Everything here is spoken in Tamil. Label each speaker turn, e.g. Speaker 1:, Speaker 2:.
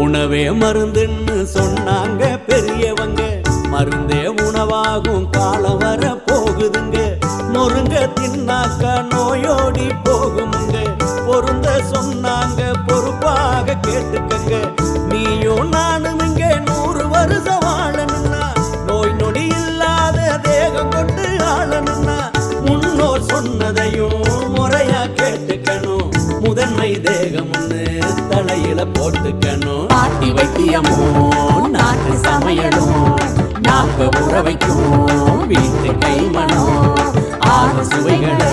Speaker 1: உணவே மருந்துன்னு சொன்னாங்க பெரியவங்க, மருந்தே உணவாகும் காலம் வர போகுதுங்க. நொறுங்க தின்னாக்க நோயோடி போகுமுங்க, பொருந்த சொன்னாங்க பொறுப்பாக கேட்டுக்கங்க. நீயும் நானும் இங்க 100 வருஷம் வாழணும்னா, நோய் நொடி இல்லாத தேகம் கொண்டு ஆளணும்னா, முன்னோர் சொன்னதையும் முறையா கேட்டுக்கணும். முதன்மை தேகம் ஒண்ணு தலையில போட்டுக்கணும். பாட்டி வைத்தியமும் நாட்டு சமையலும் நாக்க உற வைக்கும் வீட்டு கைமணம். ஆறு சுவைகளை